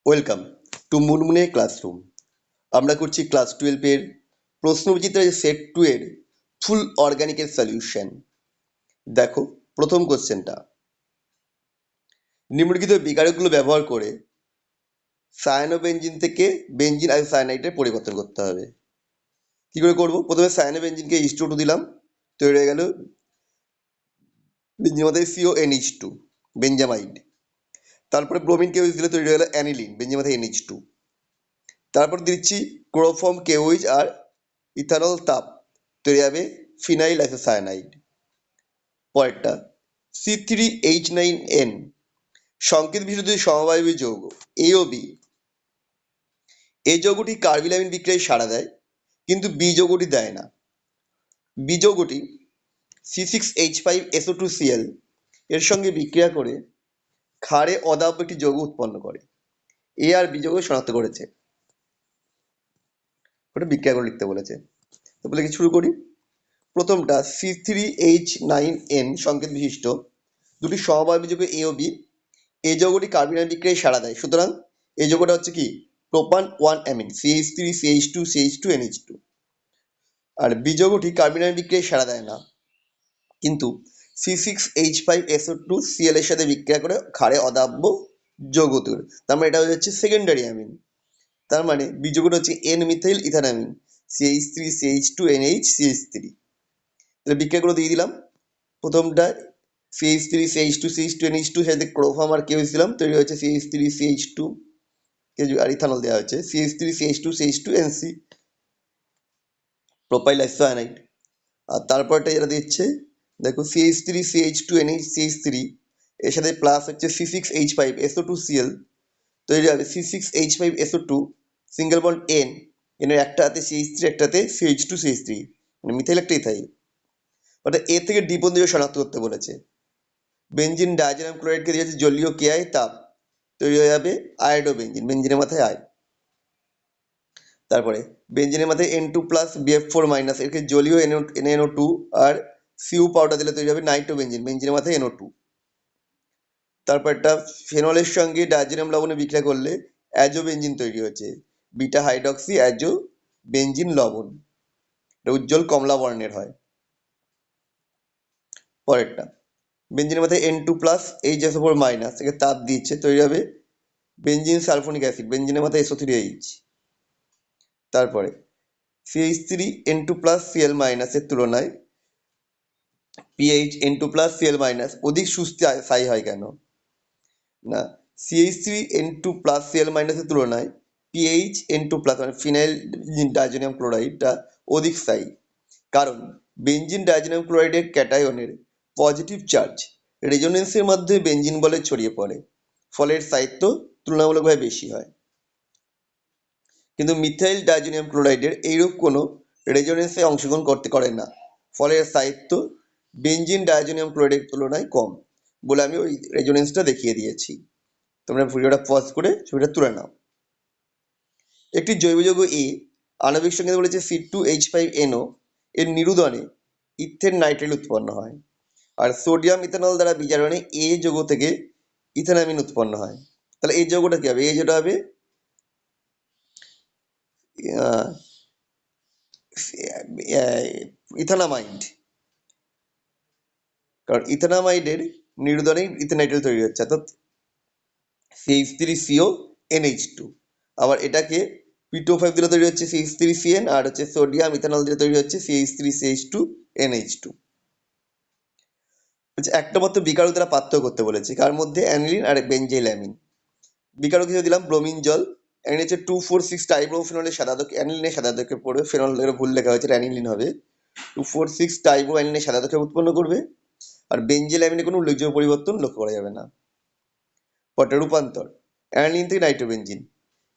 Welcome to মুনমুনে classroom. আমরা করছি class 12 এর প্রশ্নবিচিত্রা সেট 2 এর ফুল অর্গানিকের সলিউশন। দেখো প্রথম কোশ্চেনটা, নিম্নলিখিত বিকারকগুলো ব্যবহার করে সায়ানোবেনজিন থেকে বেনজিন আইসোসায়ানাইডে পরিবর্তন করতে হবে। কি করে করব? প্রথমে সায়ানোবেনজিনকে H2O2 দিলাম, তৈরি হয়ে গেল বেনজিনের মাথায় CONH2 বেনজামাইড। তারপরে ব্রোমিন কেওইচ দিলে তৈরি হয়ে গেল অ্যানিলিন, বেনজিনের মাথায় NH2। তারপর দিচ্ছি ক্লোরোফর্ম কেওইচ আর ইথানল তাপ, তৈরি হবে ফিনাইল আইসোসায়ানাইড। পরেরটা C3H9N সংকেত বিশিষ্ট দুই সমবায়বী যৌগ A ও B। এই যৌগটি কার্বিলামিন বিক্রিয়ায় সাড়া দেয়, কিন্তু বি যৌগটি দেয় না। বি যৌগটি C6H5SO2Cl এর সঙ্গে বিক্রিয়া করে ক্ষারে অদাব্য একটি যৌগ উৎপন্ন করে। এ আর বি যৌগ শনাক্ত করেছে, ওটা বিক্রিয়া করে লিখতে বলেছে। তাহলে কি শুরু করি। প্রথমটা C3H9N সংকেত বিশিষ্ট দুটি সমবায়বী যৌগ A ও B। এই যৌগটি কার্বিনাল বিক্রিয়ায় সাড়া দেয়, সুতরাং এই যৌগটা হচ্ছে কি প্রোপান 1 amine CH3 CH2 CH2 NH2। আর বি যৌগটি কার্বিনাল বিক্রিয়ায় সাড়া দেয় না, কিন্তু C6H5SO2Cl এর সাথে বিক্রিয়া করে ক্ষারে অদাব্য যৌগ তৈরি। তার মানে এটা হচ্ছে সেকেন্ডারি অ্যামিন। তার মানে বি যৌগটা হচ্ছে N methyl ইথানামিন CH3 CH2 NH CH3। তাহলে বিক্রিয়াগুলো দিয়ে দিলাম। প্রথমটা CH3 CH2 CH2 NH2 সাথে ক্লোরোফর্ম আর কেওইচ দিলাম, তৈরি হয়েছে CH3 CH2 আর ইথানল দেওয়া হচ্ছে CH3 CH2 CH2 NC propyl isocyanide. আর তারপরটা যেটা দিচ্ছে দেখো CH3 CH2 NH CH3 এর সাথে প্লাস হচ্ছে C6H5SO2Cl, তৈরি হবে C6H5SO2 সিঙ্গেল বন্ড N, এর একটা হাতে CH3 একটা হাতে CH2 CH3, মানে মিথাইল একটা ইথাইল। অর্থাৎ এ থেকে ডি পর্যন্ত শনাক্ত করতে বলেছে। বেনজিন ডাইজোনিয়াম ক্লোরাইডকে দিয়েছে জলীয় কেআই তাপ, তৈরি হয়ে যাবে আয়োডো বেনজিন, বেনজিনের মাথায় আয়। তারপরে বেনজিনের মাথায় N2 প্লাস BF4 মাইনাস, একে জলীয় NaNO2 আর সিউ পাউডার দিলে তৈরি হবে নাইট্রো বেনজিন, বেনজিনের মাথায় NO2। তারপর একটা ফেনলের সঙ্গে ডাইজোনিয়াম লবণে বিক্রিয়া করলে অ্যাজো বেনজিন তৈরি হচ্ছে, বিটা হাইড্রক্সি অ্যাজো বেনজিন লবণ, এটা উজ্জ্বল কমলা বর্ণের হয়। পরেরটা বেনজিনের মাথায় N2 প্লাস HSO4 মাইনাস, একে তাপ দিচ্ছে, তৈরি হবে বেনজিন সালফোনিক অ্যাসিড, বেনজিনের মাথায় SO3H। তারপরে CH3N2 প্লাস Cl মাইনাস এর তুলনায় PHN2 প্লাস Cl মাইনাস অধিক সুস্থায়ী হয় কেন? না, CH3N2 প্লাস Cl মাইনাস এর তুলনায় PHN2 প্লাস মানে ফিনাইল ডাইজোনিয়াম ক্লোরাইডটা অধিক স্থায়ী, কারণ বেনজিন ডাইজোনিয়াম ক্লোরাইডের ক্যাটায়নের পজিটিভ চার্জ রেজোনেন্সের মাধ্যমে বেনজিন বলে ছড়িয়ে পড়ে, ফলে এর স্থায়িত্ব তুলনামূলকভাবে বেশি হয়। কিন্তু মিথাইল ডাইজোনিয়াম ক্লোরাইডের এইরূপ কোনো রেজোনেন্সে অংশগ্রহণ করে না, ফলে এর স্থায়িত্ব বেনজিন ডাইজোনিয়াম ক্লোরাইডের তুলনায় কম বলে আমি ওই রেজোনেন্সটা দেখিয়ে দিয়েছি। তোমরা ভিডিওটা পজ করে ছবিটা তুলে নাও। একটি জৈব যৌগ এ আণবিক সংকেত বলেছে C2H5NO এর নিরুদনে ইথেন নাইট্রাইল উৎপন্ন হয়, আর সোডিয়াম ইথানল দ্বারা বিজারণে এ যৌগ থেকে ইথানামিন উৎপন্ন হয়। তাহলে এই যৌগটা কি হবে? এই যেটা হবে ইথানামাইড, কারণ ইথানামাইডের নিরুদনে ইথানাইট্রাইল তৈরি হচ্ছে, অর্থাৎ CH3CO NH2। আবার এটাকে P2O5 দিলে তৈরি হচ্ছে CH3CN, আর হচ্ছে সোডিয়াম ইথানল দিলে তৈরি হচ্ছে CH3CH2 NH2। একটা মাত্র বিকারক দ্বারা পার্থক্য করতে বলেছে, কার মধ্যে অ্যানিলিন আর বেনজাইল অ্যামিন। বিকারক হিসেবে দিলাম ব্রোমিন জল, অ্যানিলিন হচ্ছে 2,4,6 টাইব্রোফেনলের সাদাদক, অ্যানিলিনের সাদাদকে পড়বে, ফেনলের ভুল লেখা হয়েছে, অ্যানিলিন হবে। 2,4,6 টাইব্রো অ্যানিলিনের সাদাদকে উৎপন্ন করবে, আর বেনজাইল অ্যামিনে কোনো উল্লেখযোগ্য পরিবর্তন লক্ষ্য করা যাবে না। পরটা রূপান্তর, অ্যানিলিন থেকে নাইট্রোবেনজিন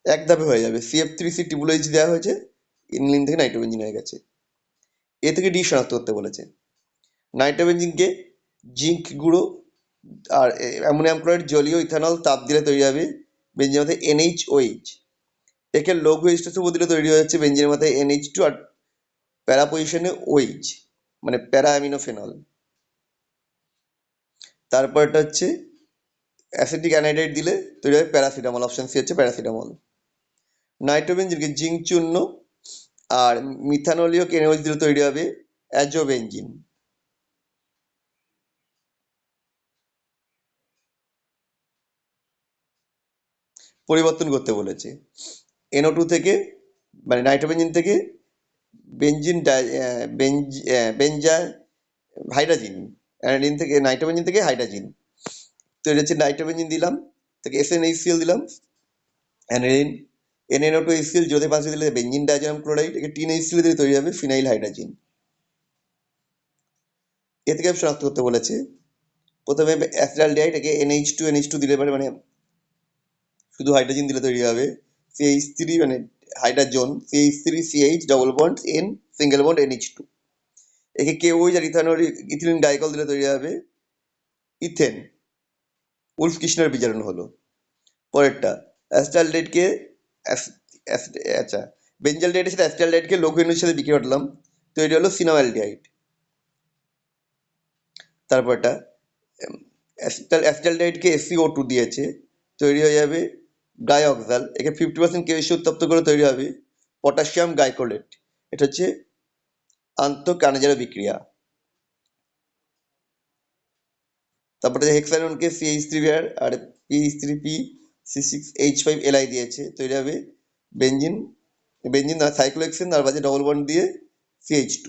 এক ধাপে হয়ে যাবে, CF3C ট্রিপল-H দেওয়া হয়েছে, অ্যানিলিন থেকে নাইট্রোবেনজিন হয়ে গেছে। এ থেকে ডি শনাক্ত করতে বলেছে। নাইট্রোবেনজিনকে জিঙ্ক গুঁড়ো আর অ্যামোনিয়াম ক্লোরাইড জলীয় ইথানল তাপ দিলে তৈরি হবে বেনজিনের মাথায় NHOH, একে লঘু H2SO4 দিলে তৈরি হচ্ছে বেনজিনের মাথায় NH2 আর প্যারা পজিশনে OH, মানে প্যারা অ্যামিনোফেনল। তারপরটা হচ্ছে অ্যাসিটিক অ্যানাইডাইড দিলে তৈরি হবে প্যারাসিটামল, অপশন সি হচ্ছে প্যারাসিটামল। নাইট্রোবেনজিনকে জিঙ্ক চূর্ণ আর মিথানলীয় কেনোজ দিলে তৈরি হবে অ্যাজোবেনজিন। পরিবর্তন করতে বলেছে, NO2 থেকে মানে নাইট্রোবেনজিন থেকে বেঞ্জিন বেঞ্জা হাইড্রাজিন, অ্যানাডিন থেকে নাইট্রোবেনজিন থেকে হাইড্রাজিন তৈরি হচ্ছে। নাইট্রোবেনজিন দিলাম, থেকে SnHCl দিলাম, অ্যানাডিন NNO2HCl জোরে পাশে দিলে বেঞ্জিন ডাইজোনিয়াম ক্লোরাইড, একে টিন HCl দিয়ে তৈরি হবে ফিনাইল হাইড্রাজিন। এ থেকে শনাক্ত করতে বলেছে, প্রথমে অ্যাসিটালডিহাইড, একে NH2 দিলে পারে মানে শুধু হাইড্রোজেন দিলে তৈরি হবে CH3 মানে hydrogen CH3CH double bond N single bond NH2, একে KOH আর ইথিলিন ডাইকল দিলে তৈরি হবে ইথেন। উলফ কৃষ্ণের বিজারণ হলো। পরেরটা অ্যাসিটালডেহাইডকে আচ্ছা, বেঞ্জালডেহাইডের সাথে অ্যাসিটালডেহাইডকে লঘু অণুর সাথে বিক্রিয়া ঘটালাম, তৈরি হলো সিনামালডিহাইড। তারপরটা অ্যাসিটালডেহাইডকে SiO2 দিয়েছে, তৈরি হয়ে যাবে ডাইঅক্সাল, একে 50% কেমিস্ট্রি উত্তপ্ত করে তৈরি হবে পটাশিয়াম গাইকোলেট। এটা হচ্ছে আন্তঃকানেজার বিক্রিয়া। তারপরে হেক্সাননকে CH3 আর PH3P C6H5Li দিয়েছে, তৈরি হবে বেঞ্জিন, বেঞ্জিন না সাইক্লোহেক্সেন আর বাজে ডবল বন্ড দিয়ে CH2।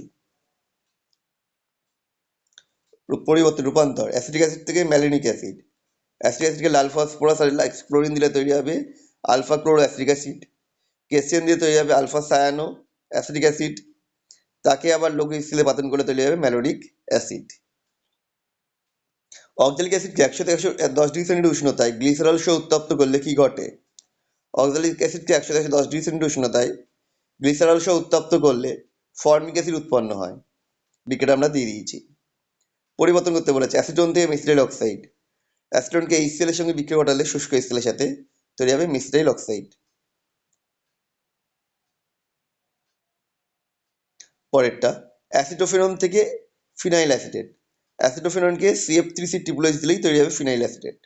পরিবর্তন রূপান্তর, অ্যাসিটিক অ্যাসিড থেকে ম্যালিনিক অ্যাসিড, অ্যাসিটিক অ্যাসিডকে লাল ফসফরাস আর ক্লোরিন দিলে তৈরি হবে আলফা ক্লোরো অ্যাসিটিক অ্যাসিড। কেসিয়ান দিয়ে তৈরি হবে আলফা সায়ানো অ্যাসিটিক অ্যাসিড, তাকে আবার লঘু স্কেলে পাতন করে তৈরি হবে ম্যালোনিক অ্যাসিড। অক্সালিক অ্যাসিডকে 100 থেকে 110 ডিগ্রি সেন্টিগ্রেড উষ্ণতায় গ্লিসারল সহ উত্তপ্ত করলে কি ঘটে? অক্সালিক অ্যাসিডকে 100 থেকে 110 ডিগ্রি সেন্টিগ্রেড উষ্ণতায় গ্লিসারল সহ উত্তপ্ত করলে ফর্মিক অ্যাসিড উৎপন্ন হয়। বিক্রিয়াটা আমরা দিয়ে দিয়েছি। পরিবর্তন করতে বলেছে, অ্যাসিটন থেকে মিথিলাইল অক্সাইড, অ্যাসিটনকে HCl এর সঙ্গে বিক্রিয়া ঘটালে শুষ্ক HCl এর সাথে তৈরি হবে মিথিলাইল অক্সাইড। পরেরটা অ্যাসিটোফেনন থেকে ফিনাইল অ্যাসিটেট, অ্যাসিটোফেননকে CF3C ট্রিপল H দিলেই তৈরি হবে ফিনাইল অ্যাসিটেট।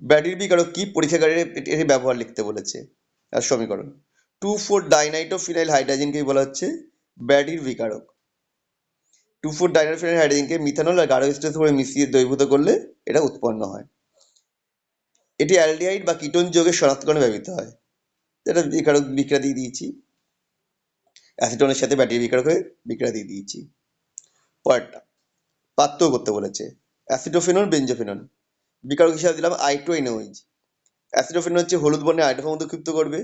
ব্যাডির বিকারক কি? পরীক্ষাগারে এর ব্যবহার লিখতে বলেছে আর সমীকরণ। 2,4-ডাইনাইট্রোফিনাইল হাইড্রোজেনকে বলা হচ্ছে ব্যাডির বিকারক। 2,4-ডাইনাইট্রোফিনাইল হাইড্রোজেনকে মিথানল আর গাঢ় স্টেজ করে মিশিয়ে দ্রবীভূত করলে এটা উৎপন্ন হয়। এটি অ্যালডিহাইড বা কিটোন যৌগের শনাক্তকরণে ব্যবহৃত হয়। এটা বিকারক বিক্রিয়া দিয়ে দিয়েছি, অ্যাসিটনের সাথে ব্যাটির বিকারক হয়ে বিক্রিয়া দিয়ে দিয়েছি। পরেরটা পার্থক্য করতে বলেছে, অ্যাসিটোফেনন বেঞ্জোফেনন, বিকারক হিসাবে দিলাম I2NOH। অ্যাসিটোফেনন হচ্ছে হলুদ বর্ণে হাইড্রোফোম উদ্দীপ্ত করবে,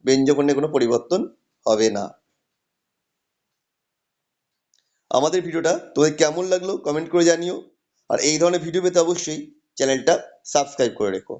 বেঞ্জোফেনে কোনো পরিবর্তন হবে না। আমাদের ভিডিওটা তোমাদের কেমন লাগলো কমেন্ট করে জানিও, আর এই ধরনের ভিডিও পেতে অবশ্যই চ্যানেলটা সাবস্ক্রাইব করে রেখো।